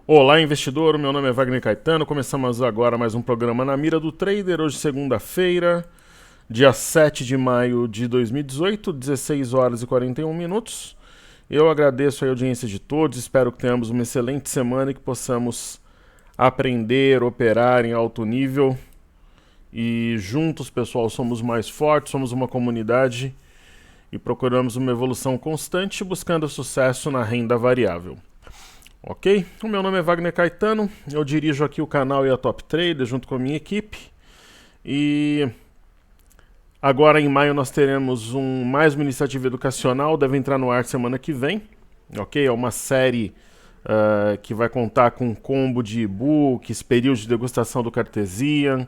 Olá, investidor. Meu nome é Wagner Caetano. Começamos agora mais um programa na Mira do Trader. Hoje, segunda-feira, dia 7 de maio de 2018, 16 horas e 41 minutos. Eu agradeço a audiência de todos. Espero que tenhamos uma excelente semana e que possamos aprender, operar em alto nível. E juntos, pessoal, somos mais fortes, somos uma comunidade e procuramos uma evolução constante buscando sucesso na renda variável. Ok? O meu nome é Wagner Caetano, eu dirijo aqui o canal e a Top Trader junto com a minha equipe. E agora em maio nós teremos mais uma iniciativa educacional, deve entrar no ar semana que vem. Ok? É uma série que vai contar com um combo de e-books, período de degustação do Cartesian,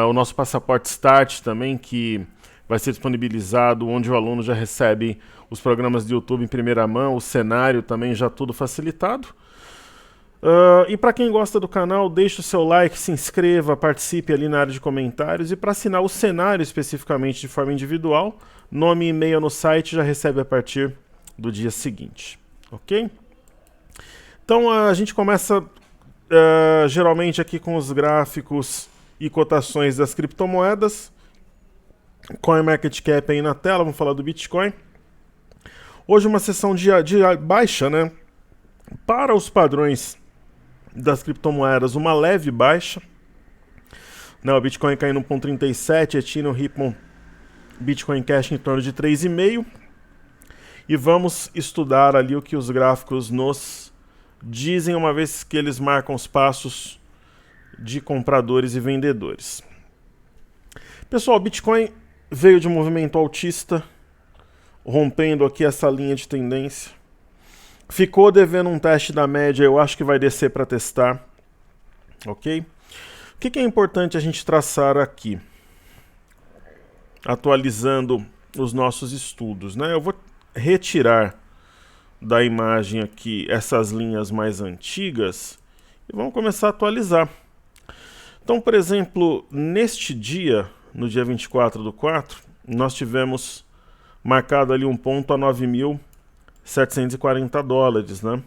o nosso passaporte Start também, que vai ser disponibilizado, onde o aluno já recebe os programas de YouTube em primeira mão, o cenário também já tudo facilitado. E para quem gosta do canal, deixe o seu like, se inscreva, participe ali na área de comentários. E para assinar o cenário especificamente de forma individual, nome e e-mail no site já recebe a partir do dia seguinte. Ok? Então a gente começa geralmente aqui com os gráficos e cotações das criptomoedas. CoinMarketCap aí na tela, vamos falar do Bitcoin. Hoje uma sessão de baixa, né? Para os padrões das criptomoedas, uma leve baixa. Né, o Bitcoin caindo 1,37, Ethereum, Ripple, Bitcoin Cash em torno de 3,5. E vamos estudar ali o que os gráficos nos dizem, uma vez que eles marcam os passos de compradores e vendedores. Pessoal, o Bitcoin veio de um movimento altista, rompendo aqui essa linha de tendência. Ficou devendo um teste da média, eu acho que vai descer para testar. Ok? O que é importante a gente traçar aqui? Atualizando os nossos estudos, né? Eu vou retirar da imagem aqui essas linhas mais antigas e vamos começar a atualizar. Então, por exemplo, neste dia, no dia 24/4, nós tivemos marcado ali um ponto a 9.740 dólares, né?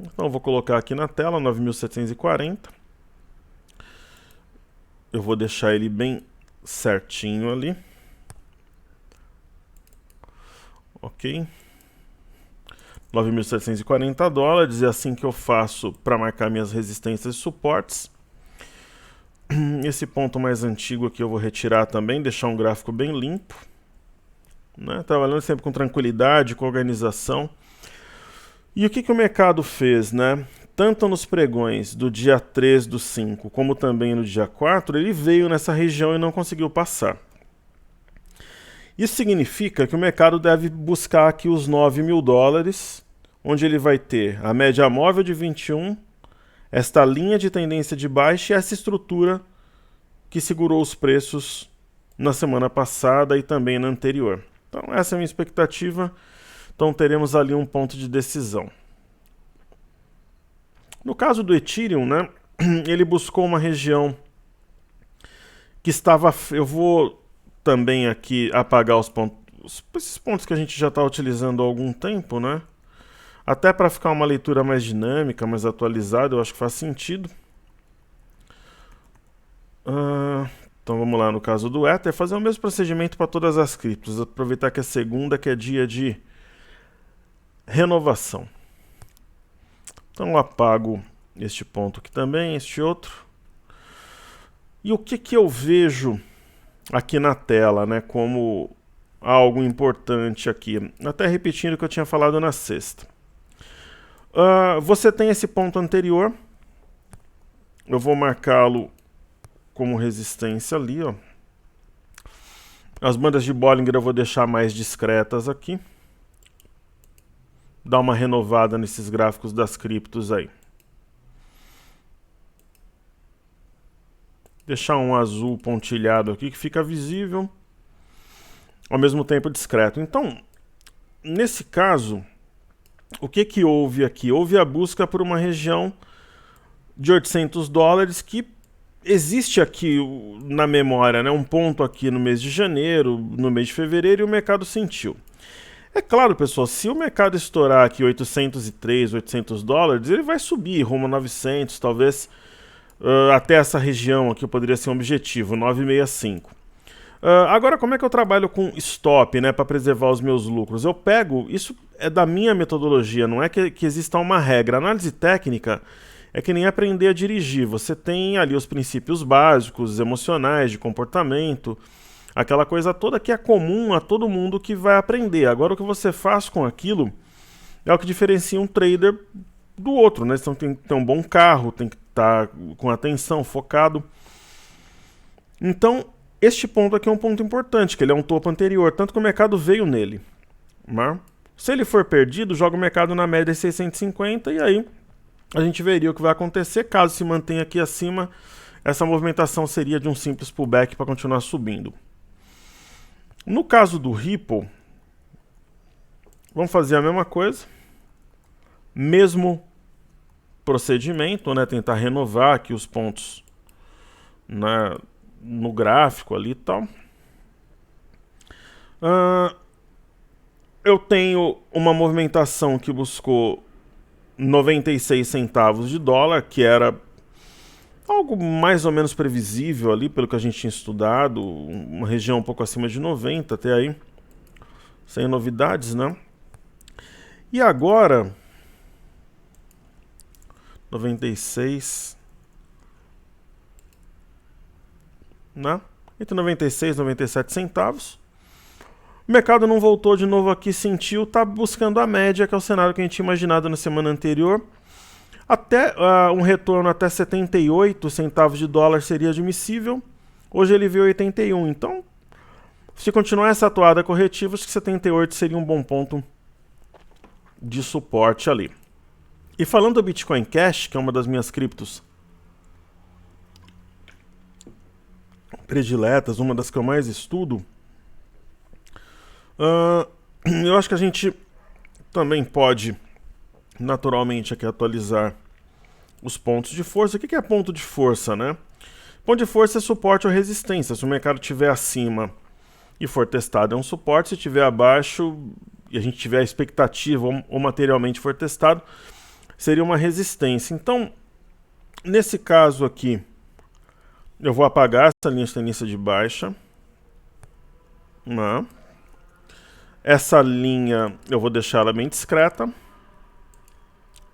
Então, eu vou colocar aqui na tela 9.740. Eu vou deixar ele bem certinho ali. Ok? 9.740 dólares, é assim que eu faço para marcar minhas resistências e suportes. Esse ponto mais antigo aqui eu vou retirar também, deixar um gráfico bem limpo, né? Trabalhando sempre com tranquilidade, com organização. E o que o mercado fez, né? Tanto nos pregões do dia 3/5, como também no dia 4, ele veio nessa região e não conseguiu passar. Isso significa que o mercado deve buscar aqui os 9.000 dólares, onde ele vai ter a média móvel de 21, esta linha de tendência de baixa e essa estrutura que segurou os preços na semana passada e também na anterior. Então essa é a minha expectativa. Então teremos ali um ponto de decisão. No caso do Ethereum, né, ele buscou uma região que estava... Eu vou também aqui apagar esses pontos que a gente já está utilizando há algum tempo, né? Até para ficar uma leitura mais dinâmica, mais atualizada, eu acho que faz sentido. Então vamos lá, no caso do Ether, fazer o mesmo procedimento para todas as criptos. Aproveitar que é segunda, que é dia de renovação. Então eu apago este ponto aqui também, este outro. E o que eu vejo aqui na tela, né, como algo importante aqui? Até repetindo o que eu tinha falado na sexta. Você tem esse ponto anterior, eu vou marcá-lo como resistência ali, ó. As bandas de Bollinger eu vou deixar mais discretas aqui. Dar uma renovada nesses gráficos das criptos aí. Deixar um azul pontilhado aqui que fica visível, ao mesmo tempo discreto. Então, nesse caso, o que houve aqui? Houve a busca por uma região de 800 dólares que existe aqui na memória, né, um ponto aqui no mês de janeiro, no mês de fevereiro, e o mercado sentiu. É claro, pessoal, se o mercado estourar aqui 803, 800 dólares, ele vai subir rumo a 900, talvez até essa região aqui poderia ser um objetivo, 965. Agora, como é que eu trabalho com stop, né, para preservar os meus lucros? Eu pego, isso é da minha metodologia, não é que exista uma regra. A análise técnica é que nem aprender a dirigir. Você tem ali os princípios básicos, emocionais, de comportamento, aquela coisa toda que é comum a todo mundo que vai aprender. Agora, o que você faz com aquilo é o que diferencia um trader do outro, né? Então tem que ter um bom carro, tem que estar com atenção, focado. Então, este ponto aqui é um ponto importante, que ele é um topo anterior, tanto que o mercado veio nele. Né? Se ele for perdido, joga o mercado na média de 650 e aí a gente veria o que vai acontecer. Caso se mantenha aqui acima, essa movimentação seria de um simples pullback para continuar subindo. No caso do Ripple, vamos fazer a mesma coisa. Mesmo procedimento, né? Tentar renovar aqui os pontos, né, no gráfico ali e tal. Eu tenho uma movimentação que buscou 96 centavos de dólar, que era algo mais ou menos previsível ali, pelo que a gente tinha estudado, uma região um pouco acima de 90 até aí, sem novidades, né? E agora, 96, né? Entre 96 e 97 centavos. O mercado não voltou de novo aqui, sentiu, está buscando a média, que é o cenário que a gente tinha imaginado na semana anterior. Até um retorno até 78 centavos de dólar seria admissível. Hoje ele veio 81. Então, se continuar essa atuada corretiva, acho que 78 seria um bom ponto de suporte ali. E falando do Bitcoin Cash, que é uma das minhas criptos prediletas, uma das que eu mais estudo, eu acho que a gente também pode naturalmente aqui atualizar os pontos de força. O que é ponto de força, né? Ponto de força é suporte ou resistência. Se o mercado estiver acima e for testado, é um suporte. Se estiver abaixo e a gente tiver a expectativa ou materialmente for testado, seria uma resistência. Então, nesse caso aqui, eu vou apagar essa linha de tendência de baixa. Não. Essa linha eu vou deixar ela bem discreta.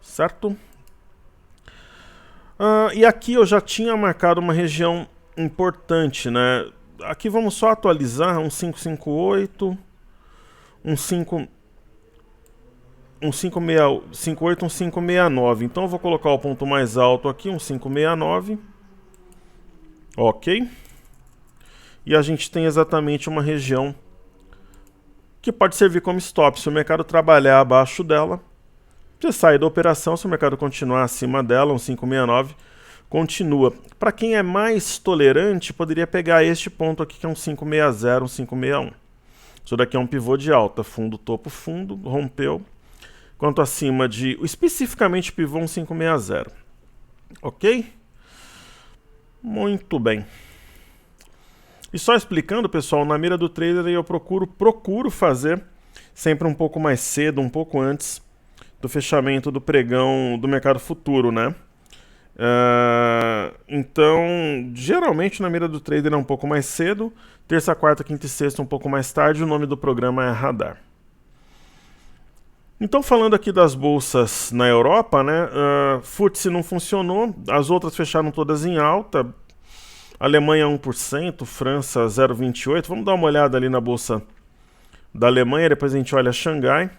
Certo? E aqui eu já tinha marcado uma região importante, né? Aqui vamos só atualizar um 558, um 558, um 569. Então eu vou colocar o ponto mais alto aqui, um 569. Ok. E a gente tem exatamente uma região que pode servir como stop. Se o mercado trabalhar abaixo dela, você sai da operação. Se o mercado continuar acima dela, um 569, continua. Para quem é mais tolerante, poderia pegar este ponto aqui, que é um 560, um 561. Isso daqui é um pivô de alta, fundo, topo, fundo, rompeu. Quanto acima de, especificamente pivô, um 560. Ok? Muito bem. E só explicando, pessoal, na mira do trader eu procuro fazer sempre um pouco mais cedo, um pouco antes do fechamento do pregão do mercado futuro, né? Então, geralmente na mira do trader é um pouco mais cedo, terça, quarta, quinta e sexta um pouco mais tarde. O nome do programa é Radar. Então, falando aqui das bolsas na Europa, né? FTSE não funcionou, as outras fecharam todas em alta. Alemanha 1%, França 0,28%. Vamos dar uma olhada ali na bolsa da Alemanha, depois a gente olha Xangai.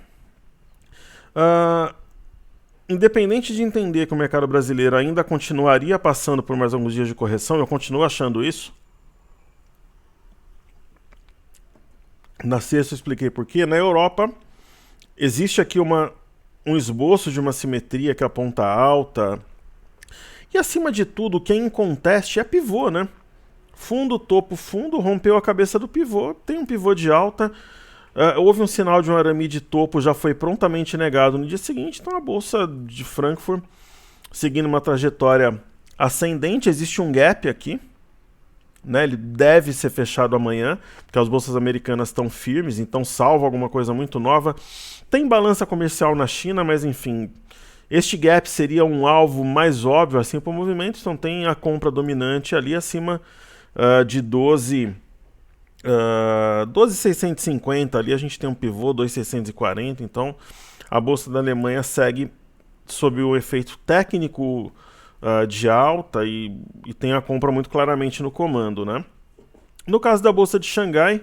Independente de entender que o mercado brasileiro ainda continuaria passando por mais alguns dias de correção, eu continuo achando isso. Na sexta eu expliquei por quê. Na Europa, existe aqui um esboço de uma simetria que aponta alta. E acima de tudo, o que é inconteste é pivô, né? Fundo, topo, fundo, rompeu a cabeça do pivô, tem um pivô de alta. Houve um sinal de um arame de topo, já foi prontamente negado no dia seguinte. Então a bolsa de Frankfurt seguindo uma trajetória ascendente. Existe um gap aqui, né? Ele deve ser fechado amanhã, porque as bolsas americanas estão firmes, então salvo alguma coisa muito nova. Tem balança comercial na China, mas enfim, este gap seria um alvo mais óbvio assim para o movimento, então tem a compra dominante ali acima de 12.650, ali a gente tem um pivô 2.640, então a bolsa da Alemanha segue sob o efeito técnico de alta e tem a compra muito claramente no comando, né? No caso da bolsa de Xangai,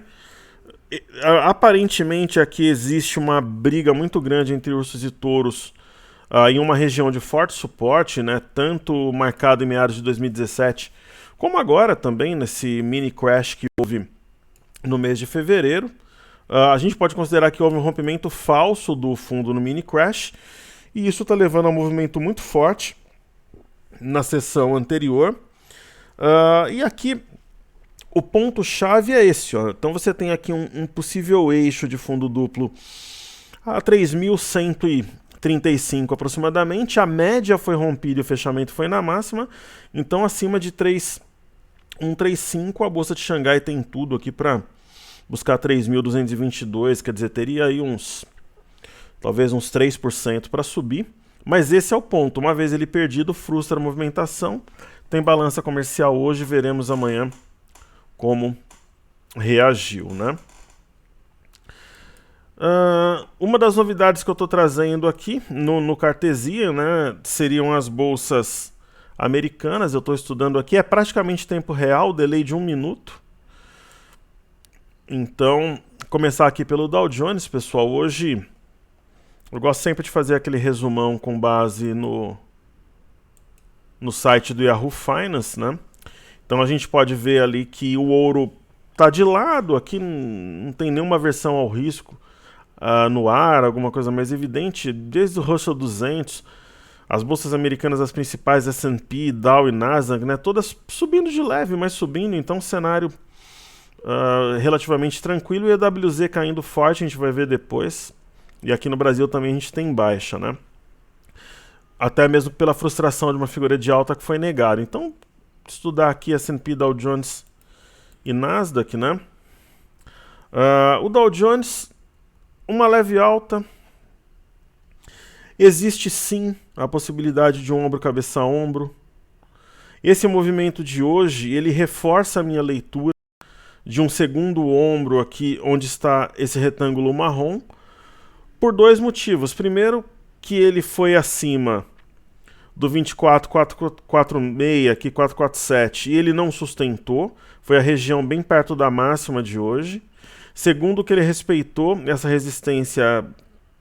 aparentemente aqui existe uma briga muito grande entre ursos e touros em uma região de forte suporte, né? Tanto marcado em meados de 2017, como agora também nesse mini crash que houve no mês de fevereiro. A gente pode considerar que houve um rompimento falso do fundo no mini crash, e isso está levando a um movimento muito forte na sessão anterior. E aqui o ponto-chave é esse. Ó. Então você tem aqui um possível eixo de fundo duplo a 3.135 aproximadamente. A média foi rompida e o fechamento foi na máxima. Então acima de 3.135 a bolsa de Xangai tem tudo aqui para buscar 3.222, quer dizer, teria aí talvez uns 3% para subir, mas esse é o ponto, uma vez ele perdido, frustra a movimentação, tem balança comercial hoje, veremos amanhã como reagiu, né? Uma das novidades que eu estou trazendo aqui no Cartesia, né, seriam as bolsas americanas, eu estou estudando aqui, é praticamente tempo real, delay de 1 minuto. Então, começar aqui pelo Dow Jones, pessoal. Hoje, eu gosto sempre de fazer aquele resumão com base no site do Yahoo Finance, né? Então a gente pode ver ali que o ouro está de lado, aqui não tem nenhuma aversão ao risco no ar, alguma coisa mais evidente. Desde o Russell 200, as bolsas americanas, as principais, S&P, Dow e Nasdaq, né? Todas subindo de leve, mas subindo, então cenário relativamente tranquilo, e a EWZ caindo forte, a gente vai ver depois. E aqui no Brasil também a gente tem baixa, né? Até mesmo pela frustração de uma figura de alta que foi negada. Então, estudar aqui S&P, Dow Jones e Nasdaq, né? O Dow Jones, uma leve alta. Existe sim a possibilidade de ombro, cabeça a ombro. Esse movimento de hoje, ele reforça a minha leitura de um segundo ombro aqui, onde está esse retângulo marrom, por dois motivos. Primeiro, que ele foi acima do 24,446, aqui 447, e ele não sustentou, foi a região bem perto da máxima de hoje. Segundo, que ele respeitou essa resistência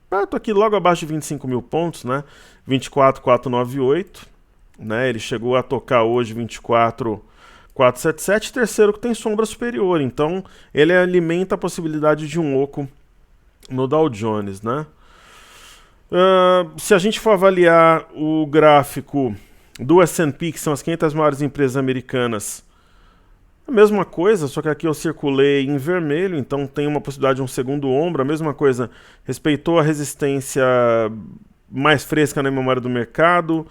perto aqui, logo abaixo de 25 mil pontos, né? 24,498, né? Ele chegou a tocar hoje 24,477. Terceiro, que tem sombra superior, então ele alimenta a possibilidade de um oco no Dow Jones, né? Se a gente for avaliar o gráfico do S&P, que são as 500 maiores empresas americanas, a mesma coisa, só que aqui eu circulei em vermelho, então tem uma possibilidade de um segundo ombro. A mesma coisa, respeitou a resistência mais fresca na memória do mercado,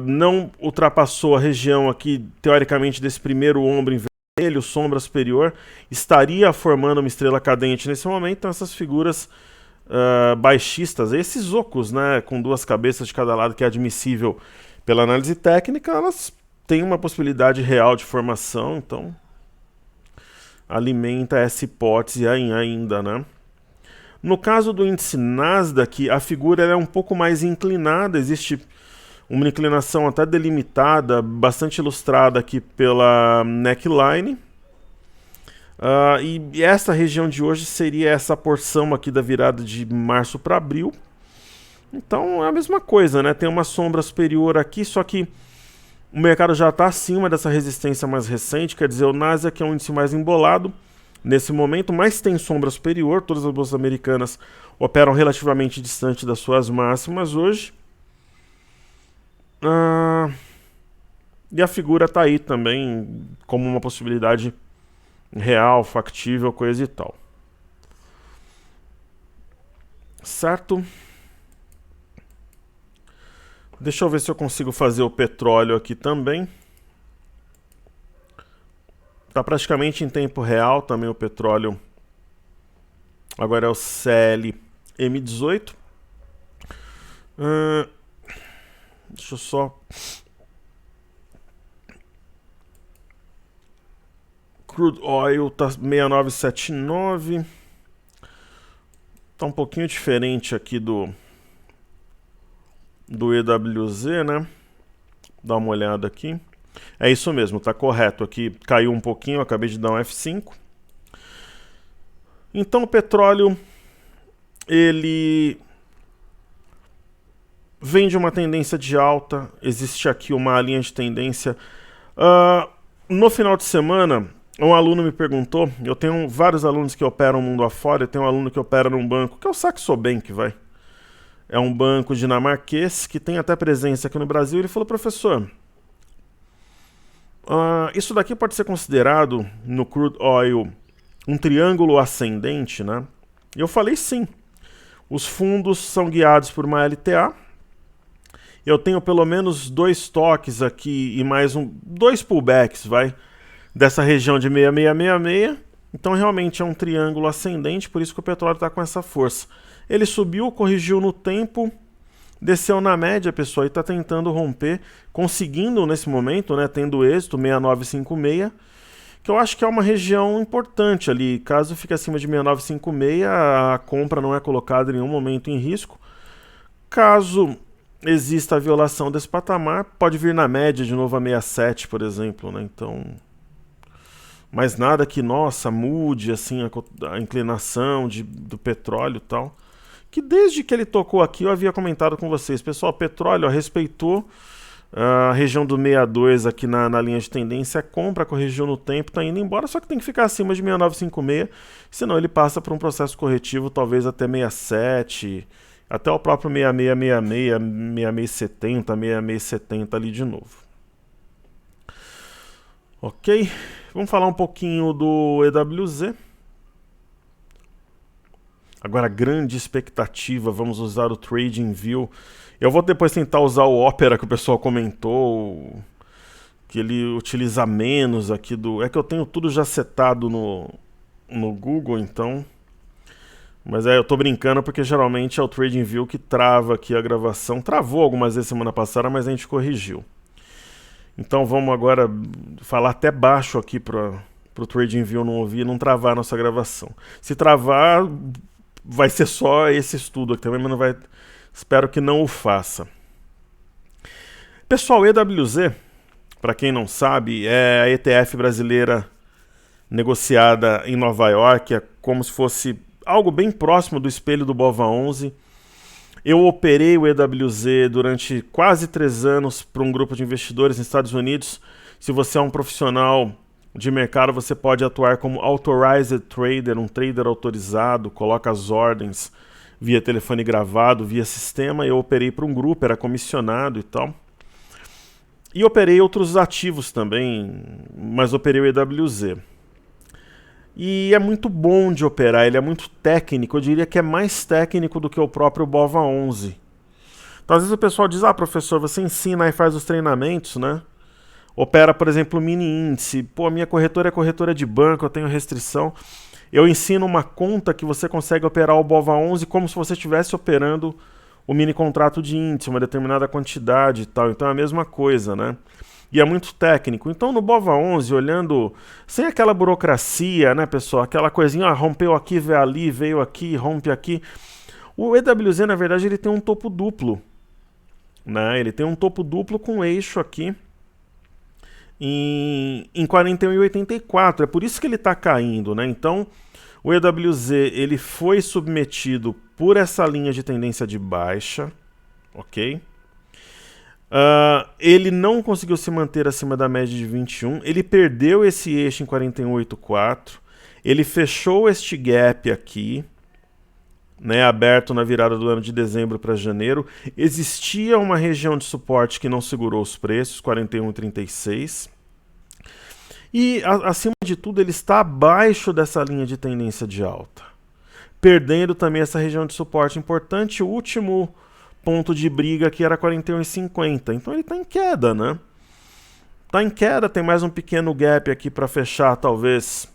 não ultrapassou a região aqui, teoricamente, desse primeiro ombro em vermelho, sombra superior, estaria formando uma estrela cadente nesse momento. Então essas figuras baixistas, esses ocos, né, com duas cabeças de cada lado, que é admissível pela análise técnica, elas têm uma possibilidade real de formação, então alimenta essa hipótese ainda, né? No caso do índice Nasdaq, a figura é um pouco mais inclinada, existe uma inclinação até delimitada, bastante ilustrada aqui pela neckline. E essa região de hoje seria essa porção aqui da virada de março para abril. Então é a mesma coisa, né? Tem uma sombra superior aqui, só que o mercado já está acima dessa resistência mais recente, quer dizer, o Nasdaq é um índice mais embolado nesse momento, mas tem sombra superior. Todas as bolsas americanas operam relativamente distante das suas máximas hoje. E a figura está aí também como uma possibilidade real, factível, coisa e tal. Certo? Deixa eu ver se eu consigo fazer o petróleo aqui também. Está praticamente em tempo real também o petróleo. Agora é o CLM18. Deixa eu só... Crude Oil tá 6979. Tá um pouquinho diferente aqui do EWZ, né? Dá uma olhada aqui. É isso mesmo, tá correto. Aqui caiu um pouquinho, eu acabei de dar um F5. Então o petróleo, ele vem de uma tendência de alta. Existe aqui uma linha de tendência. No final de semana, um aluno me perguntou, eu tenho vários alunos que operam mundo afora, eu tenho um aluno que opera num banco, que é o Saxo Bank, vai. É um banco dinamarquês que tem até presença aqui no Brasil. Ele falou, professor, isso daqui pode ser considerado no crude oil um triângulo ascendente, né? E eu falei sim. Os fundos são guiados por uma LTA. Eu tenho pelo menos 2 toques aqui e mais 2 pullbacks, vai, dessa região de 6666. Então realmente é um triângulo ascendente, por isso que o petróleo está com essa força. Ele subiu, corrigiu no tempo, desceu na média, pessoal, e está tentando romper, conseguindo nesse momento, né, tendo êxito, 6956, que eu acho que é uma região importante ali. Caso fique acima de 6956, a compra não é colocada em nenhum momento em risco. Caso exista a violação desse patamar, pode vir na média de novo a 67, por exemplo, né? Então, mas nada que, nossa, mude assim a inclinação do petróleo e tal. Que desde que ele tocou aqui eu havia comentado com vocês, pessoal, petróleo respeitou a região do 62 aqui na linha de tendência, compra, corrigiu no tempo, está indo embora, só que tem que ficar acima de 6956, senão ele passa por um processo corretivo, talvez até 67, até o próprio 6666, 6670, 6670 ali de novo. Ok? Vamos falar um pouquinho do EWZ. Agora, grande expectativa, vamos usar o TradingView. Eu vou depois tentar usar o Opera que o pessoal comentou, que ele utiliza menos aqui do... É que eu tenho tudo já setado no Google, então... Mas eu tô brincando porque geralmente é o TradingView que trava aqui a gravação. Travou algumas vezes semana passada, mas a gente corrigiu. Então vamos agora falar até baixo aqui para o TradingView não ouvir e não travar a nossa gravação. Se travar, vai ser só esse estudo aqui também, mas não vai... Espero que não o faça. Pessoal, EWZ, para quem não sabe, é a ETF brasileira negociada em Nova York. É como se fosse algo bem próximo do espelho do BOVA11. Eu operei o EWZ durante quase 3 anos para um grupo de investidores nos Estados Unidos. Se você é um profissional de mercado, você pode atuar como Authorized Trader, um trader autorizado, coloca as ordens via telefone gravado, via sistema. Eu operei para um grupo, era comissionado e tal. E operei outros ativos também, mas operei o EWZ. E é muito bom de operar, ele é muito técnico, eu diria que é mais técnico do que o próprio BOVA11. Então às vezes o pessoal diz, professor, você ensina e faz os treinamentos, né? Opera, por exemplo, o mini índice. Pô, a minha corretora é corretora de banco, eu tenho restrição. Eu ensino uma conta que você consegue operar o BOVA11 como se você estivesse operando o mini contrato de índice, uma determinada quantidade e tal. Então é a mesma coisa, né? E é muito técnico. Então no BOVA11, olhando sem aquela burocracia, né, pessoal? Aquela coisinha, rompeu aqui, veio ali, veio aqui, rompe aqui. O EWZ, na verdade, ele tem um topo duplo, né? Ele tem um topo duplo com eixo aqui em 41,84. É por isso que ele está caindo, né? Então o EWZ ele foi submetido por essa linha de tendência de baixa, ok? Ele não conseguiu se manter acima da média de 21, ele perdeu esse eixo em 41,84, ele fechou este gap aqui, né, aberto na virada do ano de dezembro para janeiro. Existia uma região de suporte que não segurou os preços, 41,36. E, acima de tudo, ele está abaixo dessa linha de tendência de alta, perdendo também essa região de suporte importante. O último ponto de briga aqui era 41,50. Então ele está em queda, né? Tá em queda, tem mais um pequeno gap aqui para fechar, talvez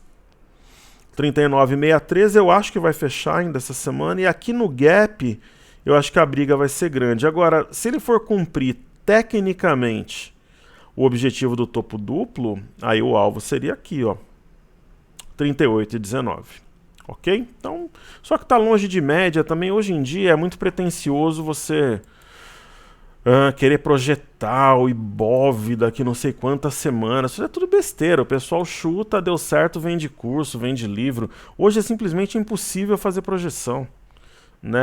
39,63. Eu acho que vai fechar ainda essa semana. E aqui no gap, eu acho que a briga vai ser grande. Agora, se ele for cumprir tecnicamente o objetivo do topo duplo, aí o alvo seria aqui, ó, 38,19. Ok? Então, só que está longe de média também. Hoje em dia é muito pretensioso você querer projetar o Ibov daqui não sei quantas semanas. Isso é tudo besteira. O pessoal chuta, deu certo, vende curso, vende livro. Hoje é simplesmente impossível fazer projeção. Né?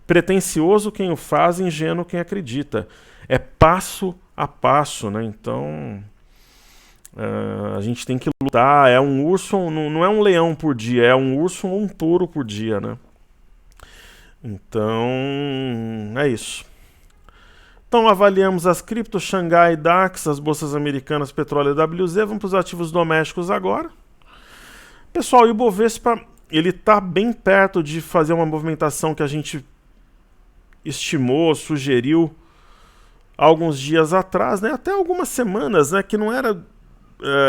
Pretencioso quem o faz, ingênuo quem acredita. É passo a passo, né? Então a gente tem que lutar. É um urso, não é um leão por dia, é um urso ou um touro por dia, né? Então é isso. Então avaliamos as criptos, Xangai, DAX, as bolsas americanas, petróleo e WZ. Vamos para os ativos domésticos agora. Pessoal, e o Bovespa, ele está bem perto de fazer uma movimentação que a gente estimou, sugeriu alguns dias atrás, né? Até algumas semanas, né? Que não era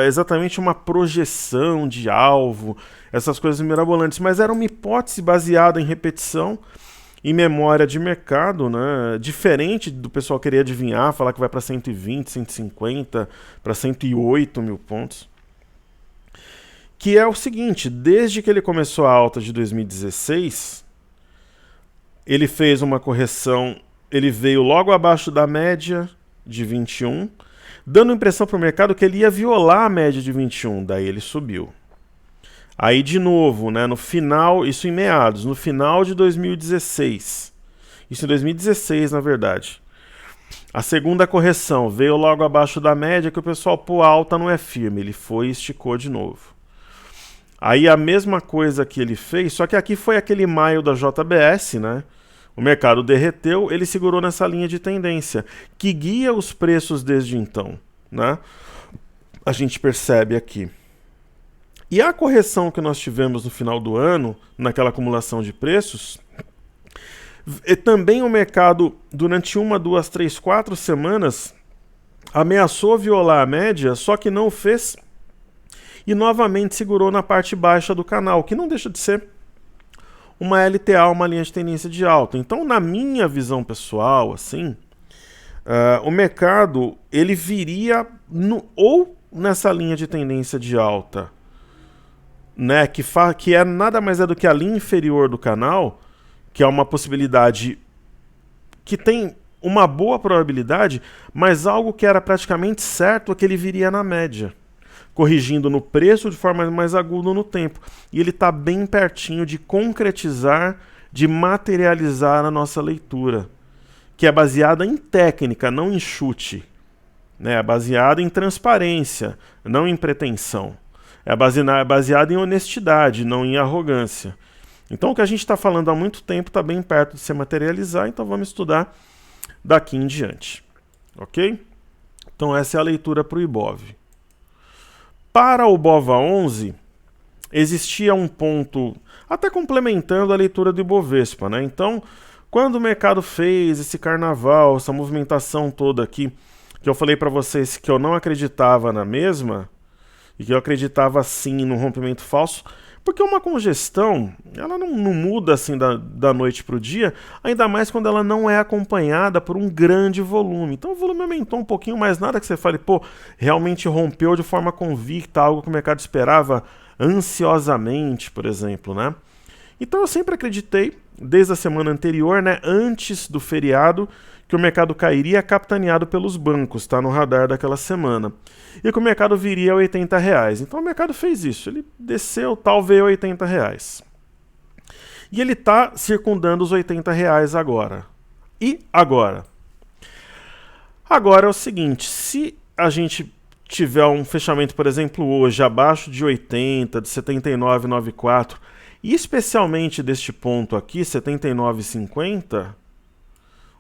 exatamente uma projeção de alvo, essas coisas mirabolantes, mas era uma hipótese baseada em repetição e memória de mercado, né? Diferente do pessoal querer adivinhar, falar que vai para 120, 150, para 108 mil pontos. Que é o seguinte, desde que ele começou a alta de 2016, ele fez uma correção, ele veio logo abaixo da média de 21, dando a impressão para o mercado que ele ia violar a média de 21, daí ele subiu. Aí de novo, né, no final, isso em meados, no final de 2016, isso em 2016 na verdade, a segunda correção veio logo abaixo da média que o pessoal, pô, a alta não é firme, ele foi e esticou de novo. Aí a mesma coisa que ele fez, só que aqui foi aquele maio da JBS, né? O mercado derreteu, ele segurou nessa linha de tendência, que guia os preços desde então, né? A gente percebe aqui. E a correção que nós tivemos no final do ano, naquela acumulação de preços, também o mercado, durante 1, 2, 3, 4 semanas, ameaçou violar a média, só que não o fez e novamente segurou na parte baixa do canal, que não deixa de ser uma LTA, uma linha de tendência de alta. Então, na minha visão pessoal, assim, o mercado ele viria ou nessa linha de tendência de alta, né, que é nada mais é do que a linha inferior do canal, que é uma possibilidade que tem uma boa probabilidade, mas algo que era praticamente certo é que ele viria na média, corrigindo no preço de forma mais aguda no tempo. E ele está bem pertinho de concretizar, de materializar a nossa leitura, que é baseada em técnica, não em chute. Né? É baseada em transparência, não em pretensão. É baseada em honestidade, não em arrogância. Então o que a gente está falando há muito tempo está bem perto de se materializar, então vamos estudar daqui em diante. Ok? Então essa é a leitura para o Ibov. Para o BOVA11, existia um ponto, até complementando a leitura do Ibovespa, né? Então, quando o mercado fez esse carnaval, essa movimentação toda aqui, que eu falei para vocês que eu não acreditava na mesma, e que eu acreditava sim no rompimento falso, porque uma congestão, ela não muda assim da noite para o dia, ainda mais quando ela não é acompanhada por um grande volume. Então o volume aumentou um pouquinho, mas nada que você fale, pô, realmente rompeu de forma convicta, algo que o mercado esperava ansiosamente, por exemplo, né? Então eu sempre acreditei, desde a semana anterior, né, antes do feriado, que o mercado cairia capitaneado pelos bancos, tá no radar daquela semana. E que o mercado viria a R$80. Então o mercado fez isso, ele desceu, tal, veio a R$80. E ele está circundando os R$80 agora. E agora? Agora é o seguinte, se a gente tiver um fechamento, por exemplo, hoje, abaixo de 80, de 79,94, e especialmente deste ponto aqui, 79,50,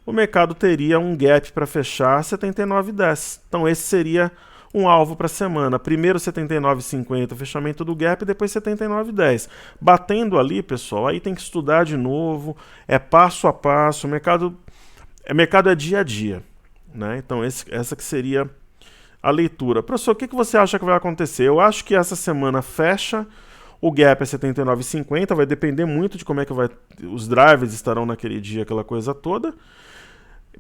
o mercado teria um gap para fechar 79,10. Então esse seria um alvo para a semana. Primeiro 79,50, fechamento do gap, depois 79,10. Batendo ali, pessoal, aí tem que estudar de novo, é passo a passo, o mercado é dia a dia. Né? Então essa que seria a leitura. Professor, o que você acha que vai acontecer? Eu acho que essa semana fecha, o gap é 79,50, vai depender muito de como é que os drivers estarão naquele dia, aquela coisa toda.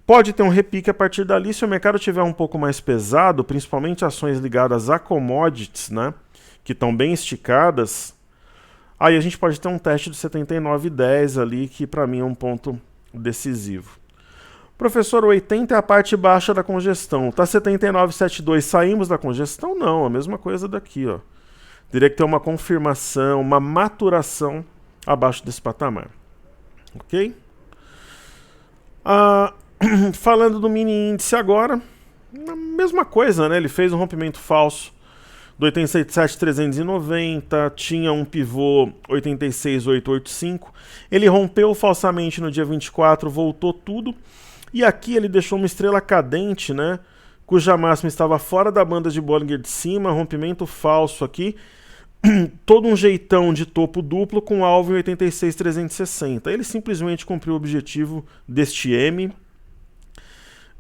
Pode ter um repique a partir dali, se o mercado estiver um pouco mais pesado, principalmente ações ligadas a commodities, né, que estão bem esticadas, aí a gente pode ter um teste de 79,10 ali, que para mim é um ponto decisivo. Professor, 80 é a parte baixa da congestão. Tá 79,72, saímos da congestão? Não, a mesma coisa daqui, ó. Teria que ter uma confirmação, uma maturação abaixo desse patamar. Ok? Falando do mini índice agora, a mesma coisa, né? Ele fez um rompimento falso do 87,390, tinha um pivô 86,885. Ele rompeu falsamente no dia 24, voltou tudo. E aqui ele deixou uma estrela cadente, né? Cuja máxima estava fora da banda de Bollinger de cima, rompimento falso aqui. Todo um jeitão de topo duplo com alvo em 86,360. Ele simplesmente cumpriu o objetivo deste M.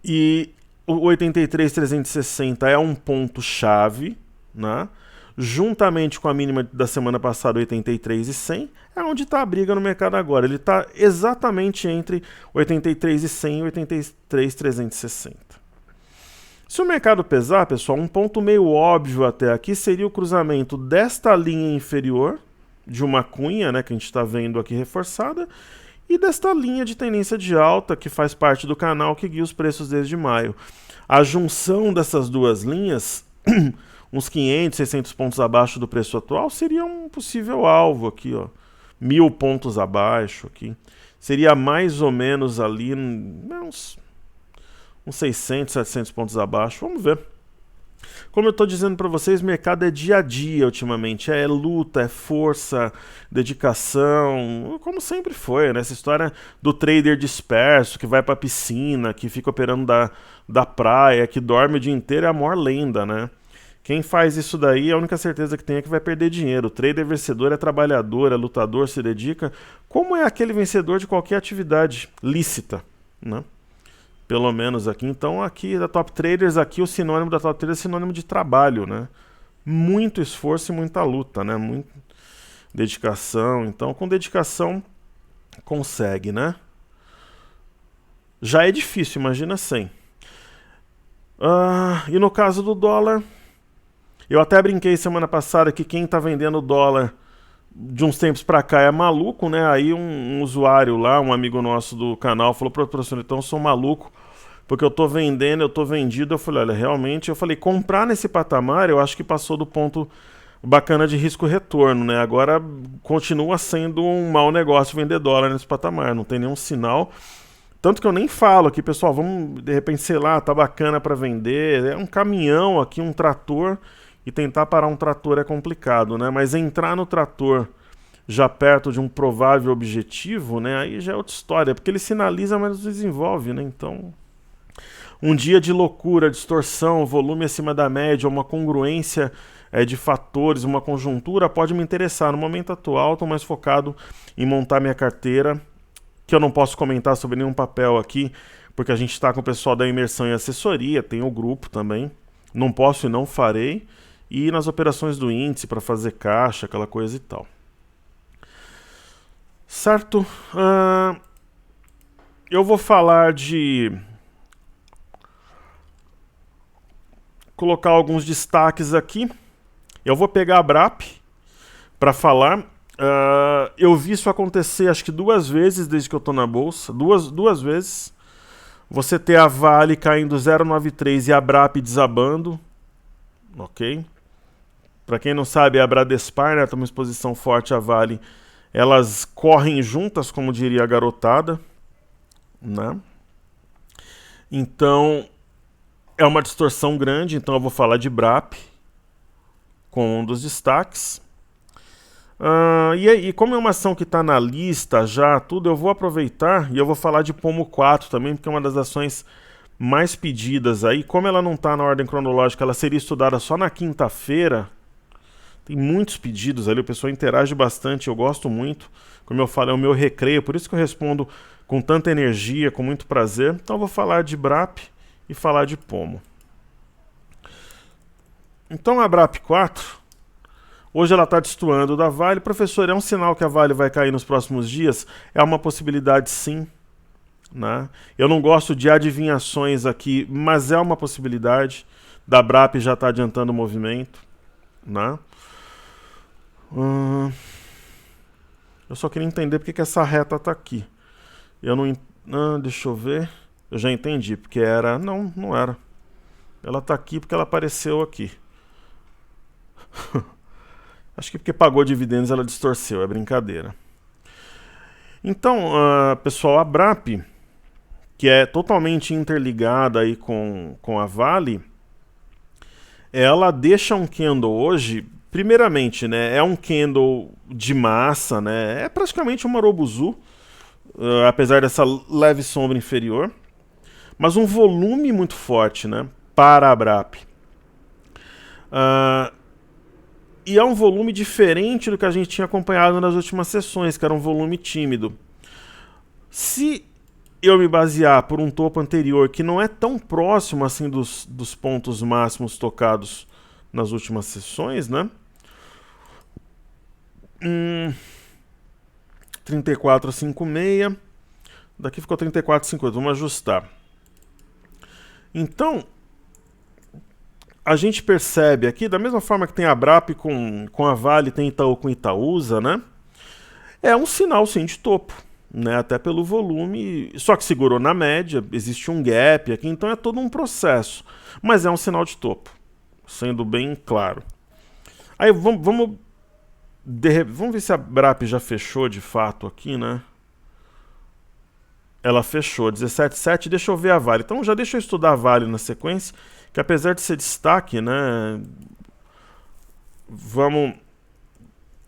E o 83,360 é um ponto-chave, né? Juntamente com a mínima da semana passada, 83,100, é onde está a briga no mercado agora. Ele está exatamente entre 83,100 e 83,360. Se o mercado pesar, pessoal, um ponto meio óbvio até aqui seria o cruzamento desta linha inferior, de uma cunha, né, que a gente está vendo aqui reforçada, e desta linha de tendência de alta, que faz parte do canal que guia os preços desde maio. A junção dessas duas linhas, uns 500, 600 pontos abaixo do preço atual, seria um possível alvo aqui, ó. 1.000 pontos abaixo aqui. Seria mais ou menos ali uns 600, 700 pontos abaixo. Vamos ver. Como eu estou dizendo para vocês, o mercado é dia a dia ultimamente. É luta, é força, dedicação, como sempre foi, né? Essa história do trader disperso, que vai para a piscina, que fica operando da praia, que dorme o dia inteiro, é a maior lenda, né? Quem faz isso daí, a única certeza que tem é que vai perder dinheiro. O trader vencedor é trabalhador, é lutador, se dedica, como é aquele vencedor de qualquer atividade lícita, né? Pelo menos aqui. Então, aqui da Top Traders, aqui o sinônimo da Top Traders é sinônimo de trabalho, né? Muito esforço e muita luta, né? Muita dedicação. Então, com dedicação, consegue, né? Já é difícil, imagina sem. E no caso do dólar, eu até brinquei semana passada que quem tá vendendo dólar de uns tempos pra cá é maluco, né? Aí um usuário lá, um amigo nosso do canal, falou: professor, então eu sou maluco, porque eu tô vendendo, eu tô vendido. Eu falei: olha, realmente, eu falei, comprar nesse patamar, eu acho que passou do ponto bacana de risco-retorno, né? Agora continua sendo um mau negócio vender dólar nesse patamar, não tem nenhum sinal. Tanto que eu nem falo aqui, pessoal, vamos, de repente, sei lá, tá bacana para vender, é um caminhão aqui, um trator, e tentar parar um trator é complicado, né? Mas entrar no trator já perto de um provável objetivo, né? Aí já é outra história, porque ele sinaliza, mas não desenvolve, né? Então, um dia de loucura, distorção, volume acima da média, uma congruência de fatores, uma conjuntura, pode me interessar. No momento atual, estou mais focado em montar minha carteira, que eu não posso comentar sobre nenhum papel aqui, porque a gente está com o pessoal da imersão e assessoria, tem o grupo também, não posso e não farei, e nas operações do índice para fazer caixa, aquela coisa e tal. Certo? Eu vou falar de... colocar alguns destaques aqui. Eu vou pegar a BRAP para falar. Eu vi isso acontecer acho que 2 vezes desde que eu estou na bolsa. Duas vezes. Você ter a Vale caindo 0,93 e a BRAP desabando. Ok? Para quem não sabe, a Bradespar, né, tem uma exposição forte à Vale. Elas correm juntas, como diria a garotada, né? Então, é uma distorção grande. Então eu vou falar de BRAP com um dos destaques. E como é uma ação que está na lista já, tudo, eu vou aproveitar e eu vou falar de Pomo 4 também, porque é uma das ações mais pedidas aí. Como ela não está na ordem cronológica, ela seria estudada só na quinta-feira. Tem muitos pedidos ali, o pessoal interage bastante, eu gosto muito. Como eu falo, é o meu recreio, por isso que eu respondo com tanta energia, com muito prazer. Então eu vou falar de BRAP e falar de Pomo. Então a BRAP 4, hoje ela está destoando da Vale. Professor, é um sinal que a Vale vai cair nos próximos dias? É uma possibilidade, sim. Né? Eu não gosto de adivinhações aqui, mas é uma possibilidade. Da BRAP já está adiantando o movimento. Né? Eu só queria entender porque que essa reta está aqui. Eu não... deixa eu ver. Eu já entendi, porque era... Não era. Ela está aqui porque ela apareceu aqui. Acho que porque pagou dividendos ela distorceu, é brincadeira. Então, pessoal, a BRAP, que é totalmente interligada aí com a Vale, ela deixa um candle hoje, primeiramente, né, é um candle de massa, né, é praticamente um Marubozu, apesar dessa leve sombra inferior, mas um volume muito forte, né, para a BRAP. E é um volume diferente do que a gente tinha acompanhado nas últimas sessões, que era um volume tímido. Se eu me basear por um topo anterior que não é tão próximo assim dos pontos máximos tocados nas últimas sessões, né? 34,56. Daqui ficou 34,50. Vamos ajustar. Então, a gente percebe aqui, da mesma forma que tem a BRAP com a Vale, tem Itaú com Itaúsa, né? É um sinal, sim, de topo, né? Até pelo volume, só que segurou na média, existe um gap aqui, então é todo um processo. Mas é um sinal de topo, sendo bem claro. Aí vamos ver se a BRAP já fechou de fato aqui, né? Ela fechou, 17,7, deixa eu ver a Vale. Então já deixa eu estudar a Vale na sequência, que apesar de ser destaque, né, vamos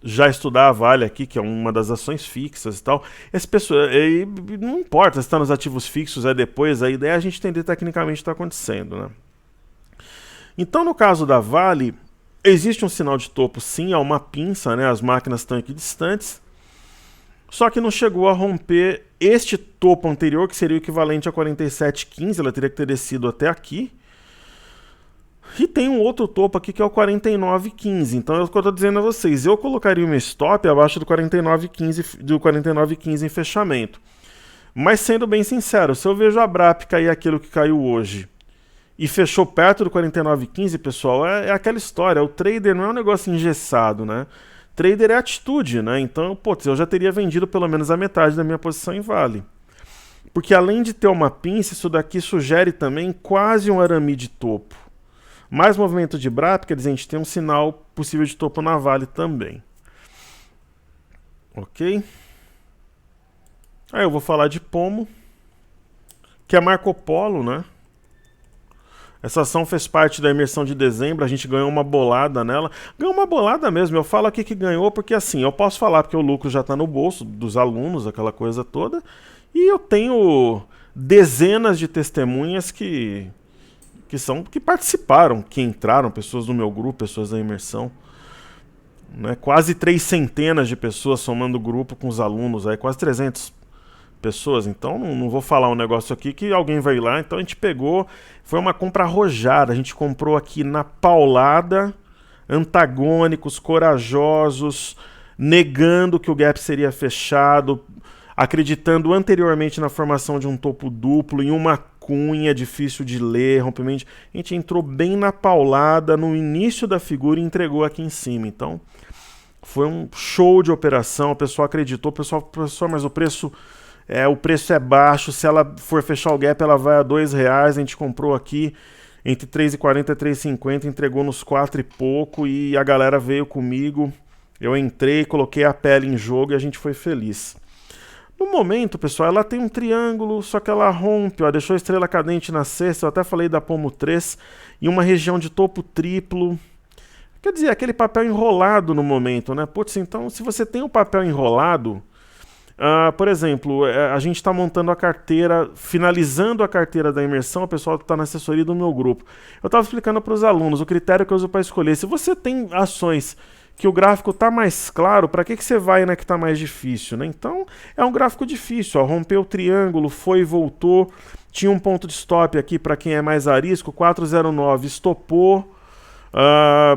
já estudar a Vale aqui, que é uma das ações fixas e tal. Esse pessoal, não importa se está nos ativos fixos, depois, a ideia é a gente entender tecnicamente o que está acontecendo. Né? Então, no caso da Vale, existe um sinal de topo, sim, há uma pinça, né, as máquinas estão equidistantes, só que não chegou a romper este topo anterior, que seria o equivalente a 47,15, ela teria que ter descido até aqui. E tem um outro topo aqui que é o 49,15. Então é o que eu estou dizendo a vocês. Eu colocaria uma stop abaixo do 49,15 em fechamento. Mas sendo bem sincero, se eu vejo a BRAP cair aquilo que caiu hoje e fechou perto do 49,15, pessoal, é aquela história. O trader não é um negócio engessado, né? Trader é atitude, né? Então, eu já teria vendido pelo menos a metade da minha posição em Vale. Porque além de ter uma pinça, isso daqui sugere também quase um arame de topo. Mais movimento de BRAP, quer dizer, a gente tem um sinal possível de topo na Vale também. Ok? Aí eu vou falar de Pomo, que é Marco Polo, né? Essa ação fez parte da imersão de dezembro, a gente ganhou uma bolada nela. Ganhou uma bolada mesmo, eu falo aqui que ganhou porque assim, eu posso falar porque o lucro já está no bolso dos alunos, aquela coisa toda. E eu tenho dezenas de testemunhas que participaram, que entraram, pessoas do meu grupo, pessoas da imersão. Né? Quase 300 de pessoas somando o grupo com os alunos, aí, quase 300 pessoas. Então não vou falar um negócio aqui que alguém vai lá. Então a gente pegou, foi uma compra arrojada, a gente comprou aqui na paulada, antagônicos, corajosos, negando que o gap seria fechado, acreditando anteriormente na formação de um topo duplo, em uma cunha difícil de ler, rompimento. A gente entrou bem na paulada no início da figura e entregou aqui em cima. Então, foi um show de operação. O pessoal acreditou. Professor, mas o preço é baixo. Se ela for fechar o gap, ela vai a R$2. A gente comprou aqui entre 3,40 e 3,50, entregou nos 4 e pouco e a galera veio comigo. Eu entrei, coloquei a pele em jogo e a gente foi feliz. No momento, pessoal, ela tem um triângulo, só que ela rompe, ó, deixou a estrela cadente na sexta, eu até falei da Pomo 3, em uma região de topo triplo. Quer dizer, aquele papel enrolado no momento, né? Putz, então, se você tem um papel enrolado, por exemplo, a gente está montando a carteira, finalizando a carteira da imersão, o pessoal está na assessoria do meu grupo. Eu estava explicando para os alunos o critério que eu uso para escolher. Se você tem ações que o gráfico está mais claro, para que você vai na que está mais difícil, né? Então, é um gráfico difícil, ó, rompeu o triângulo, foi e voltou, tinha um ponto de stop aqui para quem é mais arisco, 409, estopou,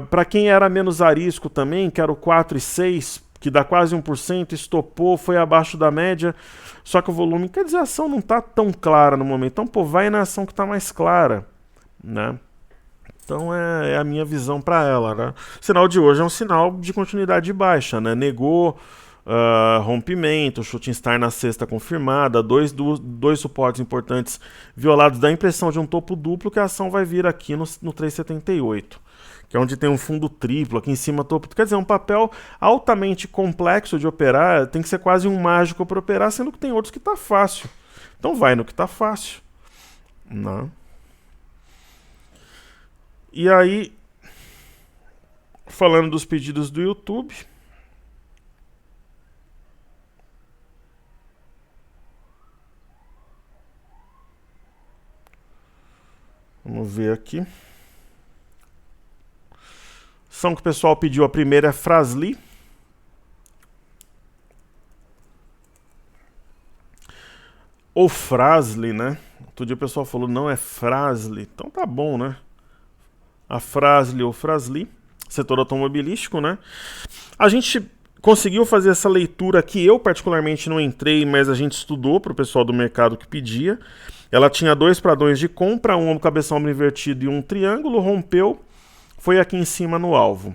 Para quem era menos arisco também, que era o 4,6, que dá quase 1%, estopou, foi abaixo da média, só que o volume, quer dizer, a ação não está tão clara no momento. Então, pô, vai na ação que está mais clara, né? Então é a minha visão para ela, né? O sinal de hoje é um sinal de continuidade baixa, né? Negou rompimento, shooting star na sexta confirmada, dois suportes importantes violados, dá a impressão de um topo duplo que a ação vai vir aqui no 3,78, que é onde tem um fundo triplo, aqui em cima topo. Quer dizer, é um papel altamente complexo de operar, tem que ser quase um mágico para operar, sendo que tem outros que tá fácil. Então vai no que tá fácil, né? E aí, falando dos pedidos do YouTube, vamos ver aqui. Ação que o pessoal pediu, a primeira é Fras-le. Ou Fras-le, né? Outro dia o pessoal falou, não é Fras-le. Então tá bom, né? A Fras-le ou Fras-le, setor automobilístico, né? A gente conseguiu fazer essa leitura aqui, eu particularmente não entrei, mas a gente estudou para o pessoal do mercado que pedia. Ela tinha 2 padrões de compra, um cabeção ombro invertido e um triângulo, rompeu, foi aqui em cima no alvo.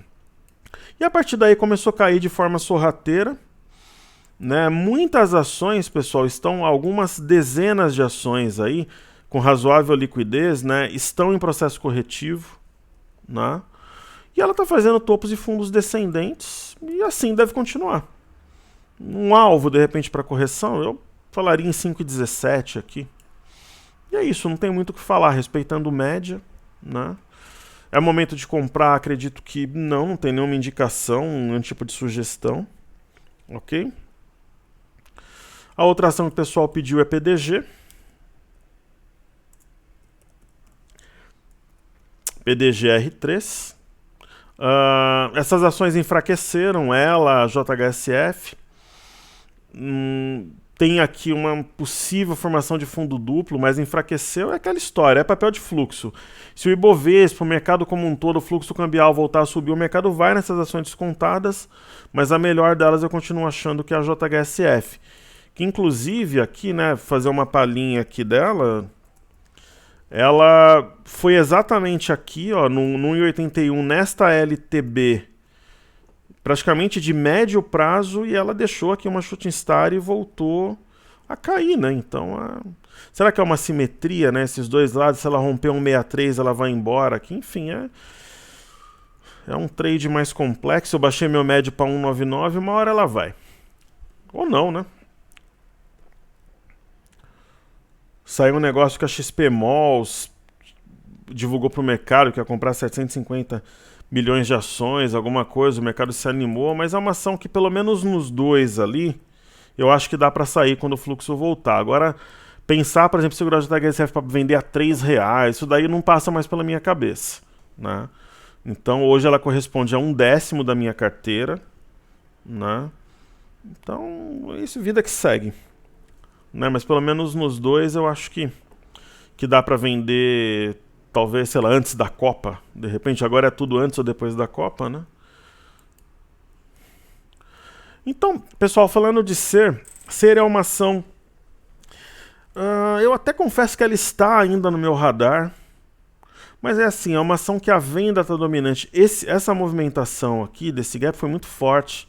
E a partir daí começou a cair de forma sorrateira, né? Muitas ações, pessoal, algumas dezenas de ações aí, com razoável liquidez, né, estão em processo corretivo, né? E ela está fazendo topos e fundos descendentes e assim deve continuar. Um alvo, de repente, para correção, eu falaria em 5,17 aqui. E é isso, não tem muito o que falar, respeitando média, né? É momento de comprar, acredito que não tem nenhuma indicação, nenhum tipo de sugestão, ok? A outra ação que o pessoal pediu é PDG. PDGR3. Essas ações enfraqueceram, a JHSF. Tem aqui uma possível formação de fundo duplo, mas enfraqueceu, é aquela história, é papel de fluxo. Se o Ibovespa, o mercado como um todo, o fluxo cambial voltar a subir, o mercado vai nessas ações descontadas, mas a melhor delas eu continuo achando que é a JHSF. Que inclusive aqui, né, fazer uma palhinha aqui dela, ela foi exatamente aqui, ó, no 1,81 nesta LTB, praticamente de médio prazo, e ela deixou aqui uma shooting star e voltou a cair, né? Então, será que é uma simetria, né? Esses dois lados, se ela romper 1,63, ela vai embora aqui, enfim, é um trade mais complexo. Eu baixei meu médio para 1,99, uma hora ela vai. Ou não, né? Saiu um negócio que a XP Malls divulgou para o mercado que ia comprar 750 milhões de ações, alguma coisa, o mercado se animou, mas é uma ação que pelo menos nos dois ali, eu acho que dá para sair quando o fluxo voltar. Agora, pensar, por exemplo, segurar a JHSF para vender a R$3, isso daí não passa mais pela minha cabeça, né? Então hoje ela corresponde a 1/10 da minha carteira, né? Então, isso, vida que segue. Né, mas pelo menos nos dois eu acho que dá para vender, talvez, sei lá, antes da Copa. De repente, agora é tudo antes ou depois da Copa, né? Então, pessoal, falando de Ser é uma ação... eu até confesso que ela está ainda no meu radar, mas é assim, é uma ação que a venda está dominante. Essa movimentação aqui desse gap foi muito forte.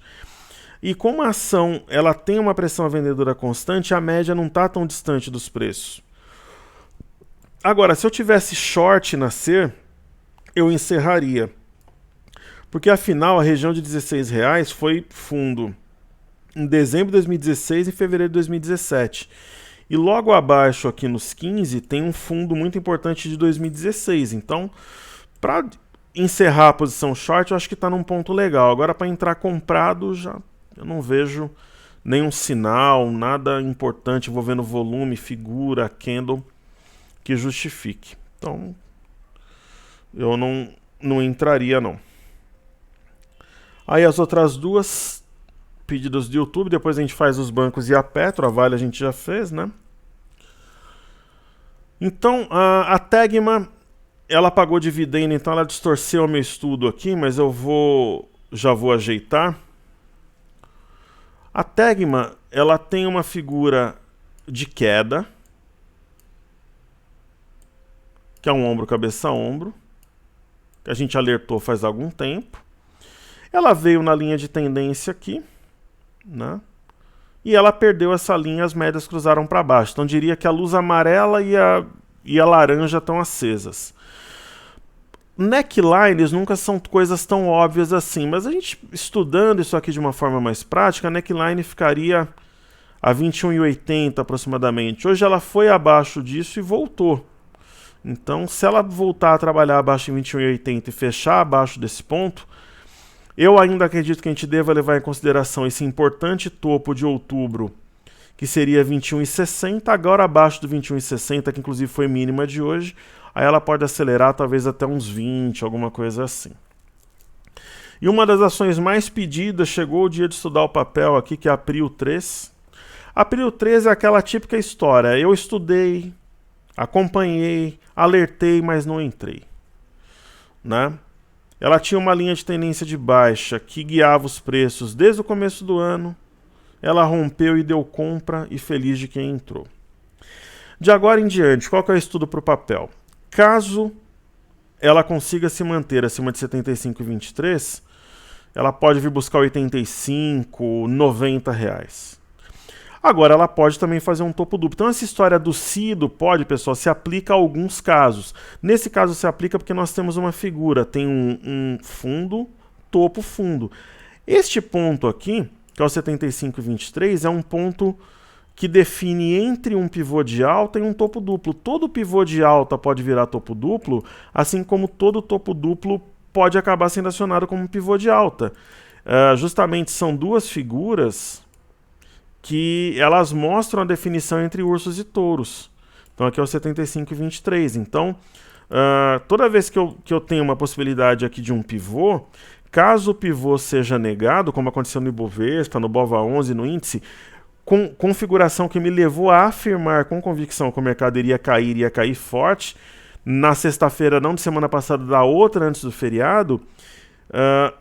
E como a ação ela tem uma pressão vendedora constante, a média não está tão distante dos preços. Agora, se eu tivesse short na Ser, eu encerraria. Porque afinal a região de R$16 foi fundo em dezembro de 2016 e fevereiro de 2017. E logo abaixo, aqui nos 15, tem um fundo muito importante de 2016. Então, para encerrar a posição short, eu acho que está num ponto legal. Agora, para entrar comprado, já... eu não vejo nenhum sinal, nada importante envolvendo volume, figura, candle que justifique. Então, eu não entraria, não. Aí as outras duas, pedidos do YouTube, depois a gente faz os bancos e a Petro, a Vale a gente já fez, né? Então, a Tegma, ela pagou dividendo, então ela distorceu o meu estudo aqui, mas já vou ajeitar. A Tegma, ela tem uma figura de queda, que é um ombro, cabeça, ombro, que a gente alertou faz algum tempo. Ela veio na linha de tendência aqui, né? E ela perdeu essa linha, as médias cruzaram para baixo. Então diria que a luz amarela e a laranja estão acesas. Necklines nunca são coisas tão óbvias assim, mas a gente estudando isso aqui de uma forma mais prática, a neckline ficaria a 21,80 aproximadamente. Hoje ela foi abaixo disso e voltou. Então, se ela voltar a trabalhar abaixo de 21,80 e fechar abaixo desse ponto, eu ainda acredito que a gente deva levar em consideração esse importante topo de outubro, que seria 21,60, agora abaixo do 21,60, que inclusive foi mínima de hoje. Aí ela pode acelerar talvez até uns 20, alguma coisa assim. E uma das ações mais pedidas, chegou o dia de estudar o papel aqui, que é a Prio 3. A Prio 3 é aquela típica história, eu estudei, acompanhei, alertei, mas não entrei, né? Ela tinha uma linha de tendência de baixa que guiava os preços desde o começo do ano. Ela rompeu e deu compra, e feliz de quem entrou. De agora em diante, qual que é o estudo para o papel? Caso ela consiga se manter acima de 75,23, ela pode vir buscar 85, 90 reais. Agora, ela pode também fazer um topo duplo. Então, essa história do CIDO pode, pessoal, se aplica a alguns casos. Nesse caso, se aplica porque nós temos uma figura, tem um fundo, topo, fundo. Este ponto aqui, que é o 75,23, é um ponto que define entre um pivô de alta e um topo duplo. Todo pivô de alta pode virar topo duplo, assim como todo topo duplo pode acabar sendo acionado como um pivô de alta. Justamente são duas figuras que elas mostram a definição entre ursos e touros. Então aqui é o 75,23. Então, toda vez que eu tenho uma possibilidade aqui de um pivô, caso o pivô seja negado, como aconteceu no Ibovespa, no BOVA11, no índice, configuração que me levou a afirmar com convicção que o mercado iria cair forte, na sexta-feira, não de semana passada, da outra antes do feriado,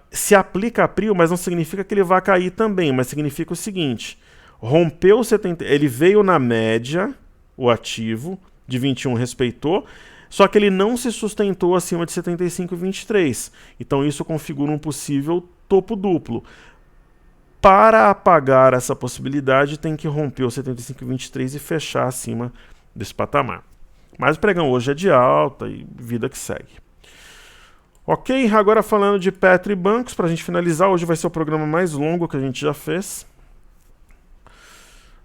se aplica a Prio, mas não significa que ele vai cair também, mas significa o seguinte: rompeu o 70, ele veio na média, o ativo, de 21 respeitou, só que ele não se sustentou acima de 75,23. Então isso configura um possível topo duplo. Para apagar essa possibilidade, tem que romper o 75,23 e fechar acima desse patamar. Mas o pregão hoje é de alta e vida que segue. Ok, agora falando de Petro e bancos, para a gente finalizar, hoje vai ser o programa mais longo que a gente já fez.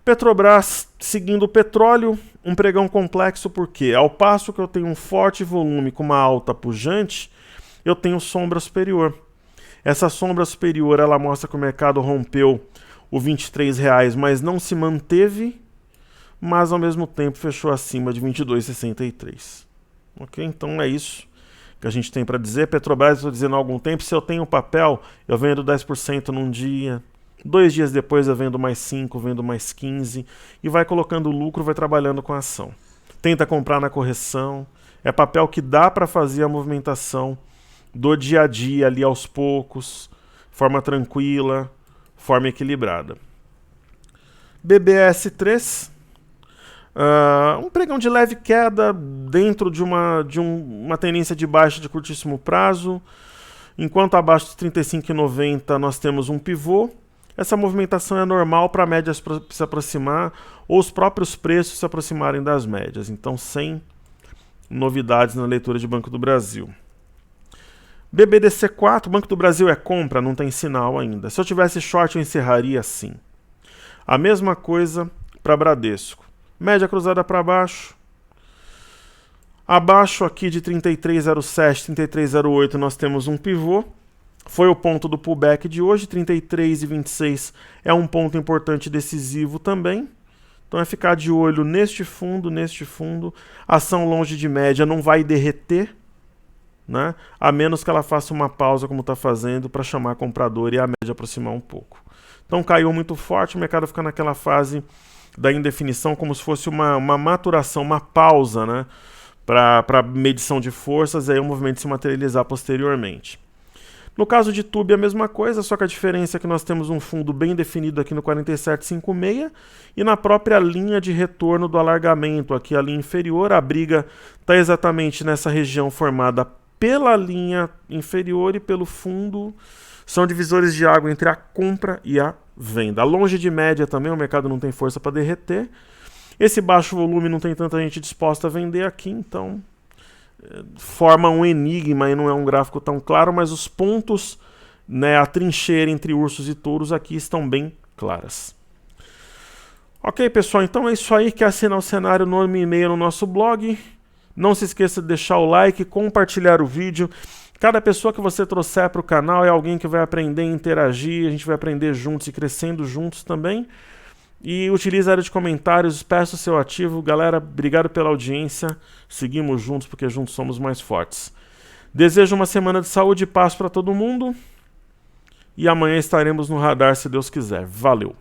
Petrobras seguindo o petróleo, um pregão complexo porque, ao passo que eu tenho um forte volume com uma alta pujante, eu tenho sombra superior. Essa sombra superior, ela mostra que o mercado rompeu o R$23, mas não se manteve, mas ao mesmo tempo fechou acima de 22,63. Ok? Então é isso que a gente tem para dizer. Petrobras, estou dizendo há algum tempo, se eu tenho papel, eu vendo 10% num dia, 2 dias depois eu vendo mais 5, vendo mais 15, e vai colocando lucro, vai trabalhando com a ação. Tenta comprar na correção, é papel que dá para fazer a movimentação do dia a dia ali aos poucos, forma tranquila, forma equilibrada. BBS3, um pregão de leve queda dentro de uma tendência de baixa de curtíssimo prazo, enquanto abaixo de 35,90 nós temos um pivô. Essa movimentação é normal para a média se aproximar ou os próprios preços se aproximarem das médias, então sem novidades na leitura de Banco do Brasil. BBDC4, Banco do Brasil é compra, não tem sinal ainda. Se eu tivesse short, eu encerraria assim. A mesma coisa para Bradesco. Média cruzada para baixo. Abaixo aqui de 33,07, 33,08 nós temos um pivô. Foi o ponto do pullback de hoje, 33,26 é um ponto importante decisivo também. Então é ficar de olho neste fundo. Ação longe de média não vai derreter, né? A menos que ela faça uma pausa como está fazendo para chamar comprador e a média aproximar um pouco. Então caiu muito forte, o mercado fica naquela fase da indefinição como se fosse uma maturação, uma pausa, né? para medição de forças e aí o movimento se materializar posteriormente. No caso de tube, a mesma coisa, só que a diferença é que nós temos um fundo bem definido aqui no 47,56 e na própria linha de retorno do alargamento, aqui a linha inferior, a briga está exatamente nessa região formada pela linha inferior e pelo fundo. São divisores de água entre a compra e a venda. Longe de média também, o mercado não tem força para derreter. Esse baixo volume não tem tanta gente disposta a vender aqui, então forma um enigma e não é um gráfico tão claro, mas os pontos, né, a trincheira entre ursos e touros aqui estão bem claras. Ok, pessoal, então é isso aí. Quer assinar o cenário nome e e-mail no nosso blog? Não se esqueça de deixar o like, compartilhar o vídeo. Cada pessoa que você trouxer para o canal é alguém que vai aprender a interagir, a gente vai aprender juntos e crescendo juntos também. E utilize a área de comentários, peça o seu ativo. Galera, obrigado pela audiência. Seguimos juntos porque juntos somos mais fortes. Desejo uma semana de saúde e paz para todo mundo. E amanhã estaremos no radar, se Deus quiser. Valeu!